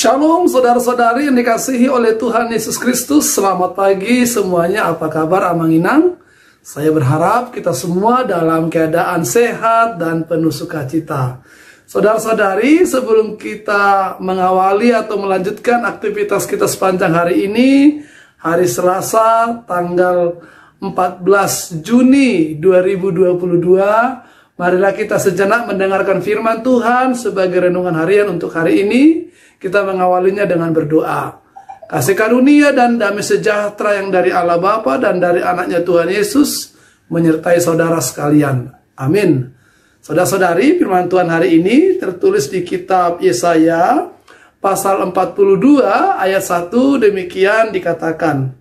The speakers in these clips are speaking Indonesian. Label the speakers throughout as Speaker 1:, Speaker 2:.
Speaker 1: Shalom saudara-saudari yang dikasihi oleh Tuhan Yesus Kristus. Selamat pagi semuanya, apa kabar Amanginang? Saya berharap kita semua dalam keadaan sehat dan penuh sukacita. Saudara-saudari, sebelum kita mengawali atau melanjutkan aktivitas kita sepanjang hari ini, hari Selasa tanggal 14 Juni 2022, marilah kita sejenak mendengarkan firman Tuhan sebagai renungan harian untuk hari ini. Kita mengawalinya dengan berdoa. Kasih karunia dan damai sejahtera yang dari Allah Bapa dan dari anaknya Tuhan Yesus menyertai saudara sekalian. Amin. Saudara-saudari, firman Tuhan hari ini tertulis di kitab Yesaya pasal 42 ayat 1, demikian dikatakan.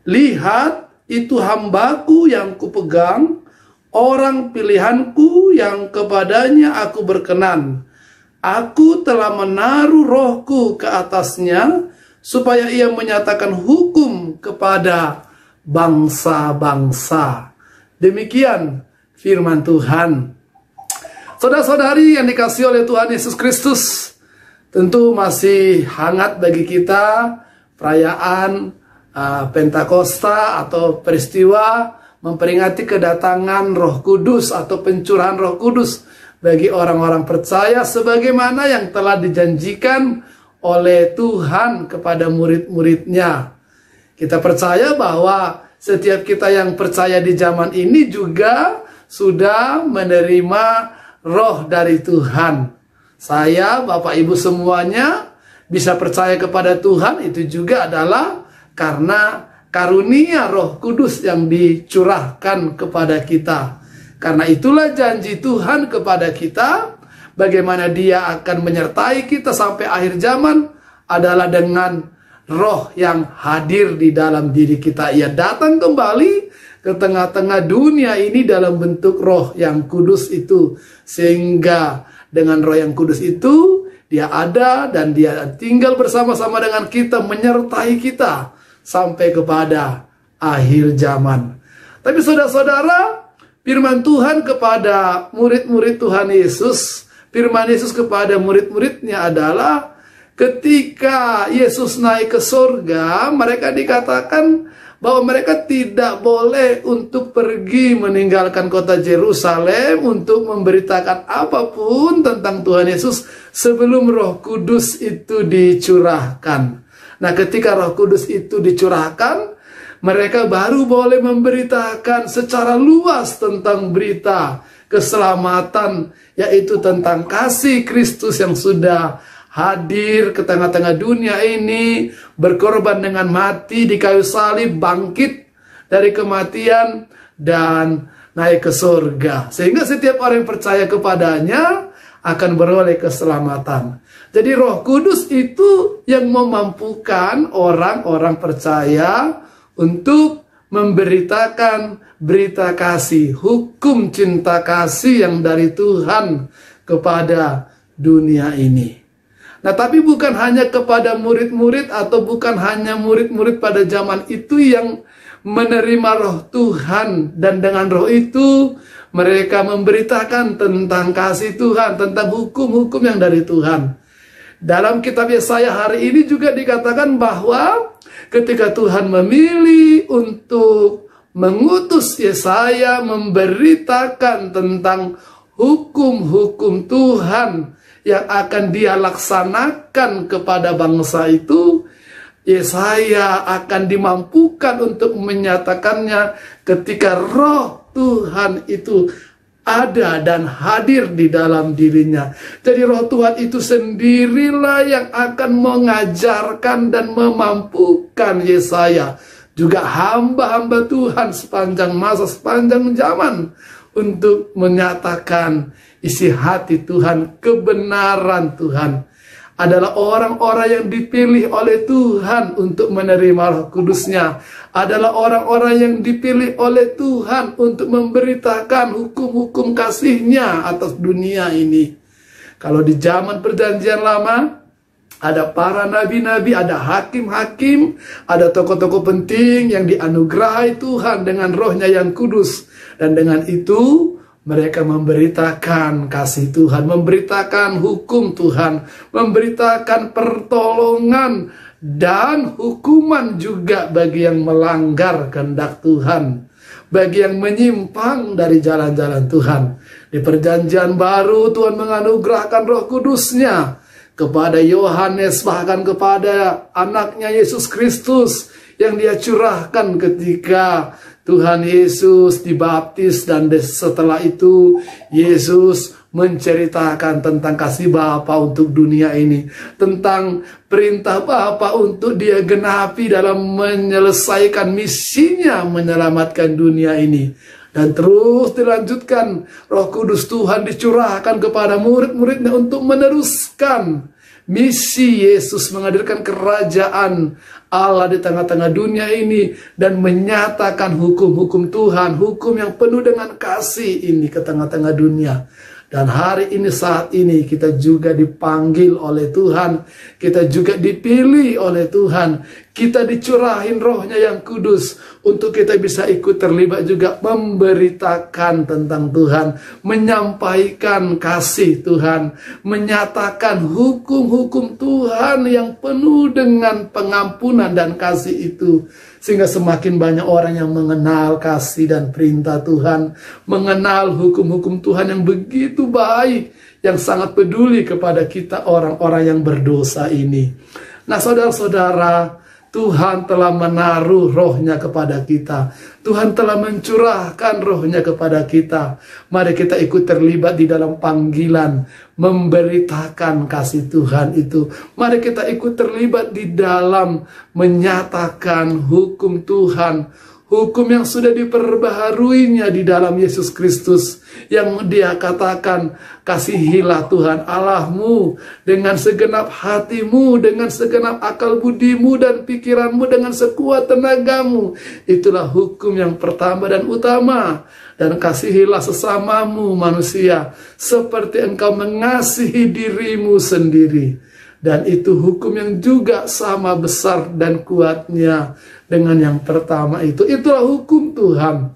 Speaker 1: Lihat, itu hambaku yang kupegang, orang pilihanku yang kepadanya aku berkenan. Aku telah menaruh rohku ke atasnya, supaya ia menyatakan hukum kepada bangsa-bangsa. Demikian firman Tuhan. Saudara-saudari yang dikasihi oleh Tuhan Yesus Kristus, tentu masih hangat bagi kita perayaan Pentakosta atau peristiwa memperingati kedatangan Roh Kudus atau pencurahan Roh Kudus bagi orang-orang percaya sebagaimana yang telah dijanjikan oleh Tuhan kepada murid-muridnya. Kita percaya bahwa setiap kita yang percaya di zaman ini juga sudah menerima roh dari Tuhan. Saya, Bapak Ibu semuanya bisa percaya kepada Tuhan, itu juga adalah karena karunia Roh Kudus yang dicurahkan kepada kita. Karena itulah janji Tuhan kepada kita, bagaimana Dia akan menyertai kita sampai akhir zaman adalah dengan roh yang hadir di dalam diri kita. Ia datang kembali ke tengah-tengah dunia ini dalam bentuk roh yang kudus itu. Sehingga dengan roh yang kudus itu, Dia ada dan Dia tinggal bersama-sama dengan kita, menyertai kita sampai kepada akhir zaman. Tapi saudara-saudara, firman Tuhan kepada murid-murid Tuhan Yesus, firman Yesus kepada murid-muridnya adalah ketika Yesus naik ke surga, mereka dikatakan bahwa mereka tidak boleh untuk pergi meninggalkan kota Yerusalem untuk memberitakan apapun tentang Tuhan Yesus sebelum Roh Kudus itu dicurahkan. Nah, ketika Roh Kudus itu dicurahkan, mereka baru boleh memberitakan secara luas tentang berita keselamatan, yaitu tentang kasih Kristus yang sudah hadir ke tengah-tengah dunia ini, berkorban dengan mati di kayu salib, bangkit dari kematian, dan naik ke surga. Sehingga setiap orang yang percaya kepadanya akan beroleh keselamatan. Jadi Roh Kudus itu yang memampukan orang-orang percaya untuk memberitakan berita kasih, hukum cinta kasih yang dari Tuhan kepada dunia ini. Nah, tapi bukan hanya kepada murid-murid atau bukan hanya murid-murid pada zaman itu yang menerima roh Tuhan. Dan dengan roh itu mereka memberitakan tentang kasih Tuhan, tentang hukum-hukum yang dari Tuhan. Dalam kitab Yesaya hari ini juga dikatakan bahwa ketika Tuhan memilih untuk mengutus Yesaya memberitakan tentang hukum-hukum Tuhan yang akan Dia laksanakan kepada bangsa itu, Yesaya akan dimampukan untuk menyatakannya ketika roh Tuhan itu ada dan hadir di dalam dirinya. Jadi roh Tuhan itu sendirilah yang akan mengajarkan dan memampukan Yesaya, juga hamba-hamba Tuhan sepanjang masa, sepanjang zaman, untuk menyatakan isi hati Tuhan, kebenaran Tuhan. Adalah orang-orang yang dipilih oleh Tuhan untuk menerima Roh Kudus-Nya. Adalah orang-orang yang dipilih oleh Tuhan untuk memberitakan hukum-hukum kasih-Nya atas dunia ini. Kalau di zaman perjanjian lama, ada para nabi-nabi, ada hakim-hakim, ada tokoh-tokoh penting yang dianugerahi Tuhan dengan rohnya yang kudus. Dan dengan itu, mereka memberitakan kasih Tuhan, memberitakan hukum Tuhan, memberitakan pertolongan dan hukuman juga bagi yang melanggar kehendak Tuhan, bagi yang menyimpang dari jalan-jalan Tuhan. Di perjanjian baru Tuhan menganugerahkan Roh Kudus-Nya kepada Yohanes, bahkan kepada anaknya Yesus Kristus yang Dia curahkan ketika Tuhan Yesus dibaptis. Dan setelah itu Yesus menceritakan tentang kasih Bapa untuk dunia ini, tentang perintah Bapa untuk Dia genapi dalam menyelesaikan misinya menyelamatkan dunia ini. Dan terus dilanjutkan, Roh Kudus Tuhan dicurahkan kepada murid-muridnya untuk meneruskan misi Yesus menghadirkan kerajaan Allah di tengah-tengah dunia ini dan menyatakan hukum-hukum Tuhan, hukum yang penuh dengan kasih ini ke tengah-tengah dunia. Dan hari ini, saat ini, kita juga dipanggil oleh Tuhan, kita juga dipilih oleh Tuhan, kita dicurahin Roh-Nya yang kudus untuk kita bisa ikut terlibat juga memberitakan tentang Tuhan, menyampaikan kasih Tuhan, menyatakan hukum-hukum Tuhan yang penuh dengan pengampunan dan kasih itu. Sehingga semakin banyak orang yang mengenal kasih dan perintah Tuhan, mengenal hukum-hukum Tuhan yang begitu baik, yang sangat peduli kepada kita orang-orang yang berdosa ini. Nah, saudara-saudara, Tuhan telah menaruh Roh-Nya kepada kita. Tuhan telah mencurahkan Roh-Nya kepada kita. Mari kita ikut terlibat di dalam panggilan memberitakan kasih Tuhan itu. Mari kita ikut terlibat di dalam menyatakan hukum Tuhan, hukum yang sudah diperbaharuinya di dalam Yesus Kristus, yang Dia katakan, kasihilah Tuhan Allahmu dengan segenap hatimu, dengan segenap akal budimu dan pikiranmu, dengan sekuat tenagamu. Itulah hukum yang pertama dan utama. Dan kasihilah sesamamu manusia seperti engkau mengasihi dirimu sendiri. Dan itu hukum yang juga sama besar dan kuatnya dengan yang pertama itu. Itulah hukum Tuhan.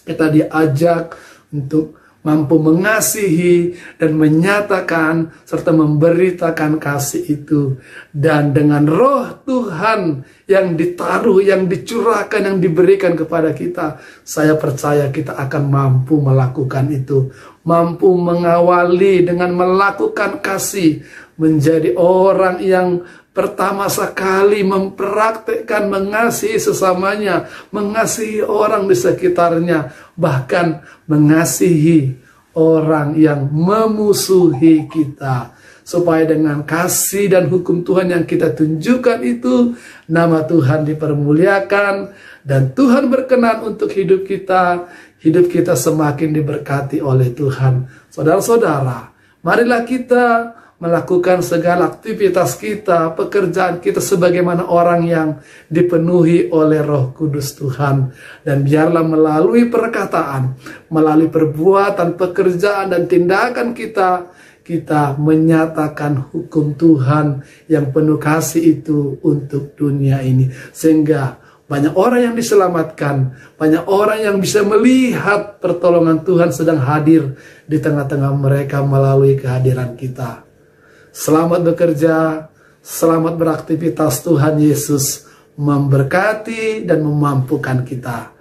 Speaker 1: Kita diajak untuk mampu mengasihi dan menyatakan serta memberitakan kasih itu. Dan dengan Roh Tuhan yang ditaruh, yang dicurahkan, yang diberikan kepada kita, saya percaya kita akan mampu melakukan itu. Mampu mengawali dengan melakukan kasih, menjadi orang yang pertama sekali mempraktekkan mengasihi sesamanya, mengasihi orang di sekitarnya, bahkan mengasihi orang yang memusuhi kita. Supaya dengan kasih dan hukum Tuhan yang kita tunjukkan itu, nama Tuhan dipermuliakan dan Tuhan berkenan untuk hidup kita semakin diberkati oleh Tuhan. Saudara-saudara, marilah kita melakukan segala aktivitas kita, pekerjaan kita sebagaimana orang yang dipenuhi oleh Roh Kudus Tuhan. Dan biarlah melalui perkataan, melalui perbuatan, pekerjaan dan tindakan kita menyatakan hukum Tuhan yang penuh kasih itu untuk dunia ini. Sehingga banyak orang yang diselamatkan, banyak orang yang bisa melihat pertolongan Tuhan sedang hadir di tengah-tengah mereka melalui kehadiran kita. Selamat bekerja, selamat beraktivitas. Tuhan Yesus memberkati dan memampukan kita.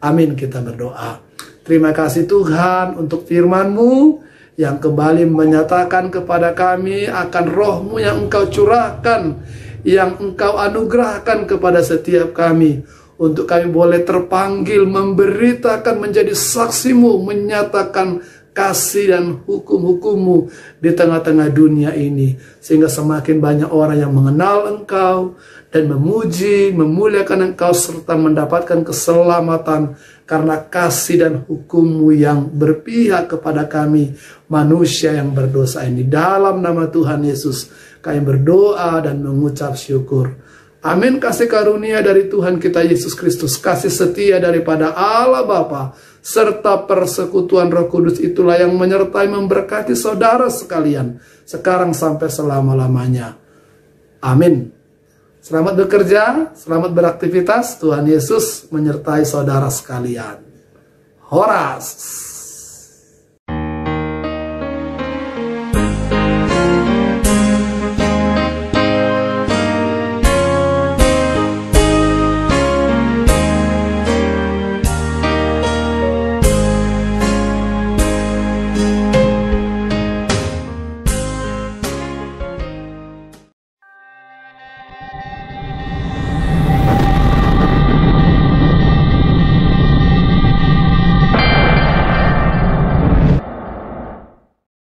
Speaker 1: Amin, kita berdoa. Terima kasih Tuhan untuk firman-Mu yang kembali menyatakan kepada kami akan Roh-Mu yang Engkau curahkan, yang Engkau anugerahkan kepada setiap kami, untuk kami boleh terpanggil memberitakan, menjadi saksi-Mu, menyatakan kasih dan hukum-hukum-Mu di tengah-tengah dunia ini. Sehingga semakin banyak orang yang mengenal Engkau dan memuji, memuliakan Engkau, serta mendapatkan keselamatan karena kasih dan hukum-Mu yang berpihak kepada kami, manusia yang berdosa ini. Dalam nama Tuhan Yesus kami berdoa dan mengucap syukur. Amin. Kasih karunia dari Tuhan kita Yesus Kristus, kasih setia daripada Allah Bapa, serta persekutuan Roh Kudus itulah yang menyertai memberkati saudara sekalian, sekarang sampai selama-lamanya. Amin. Selamat bekerja, selamat beraktivitas. Tuhan Yesus menyertai saudara sekalian. Horas.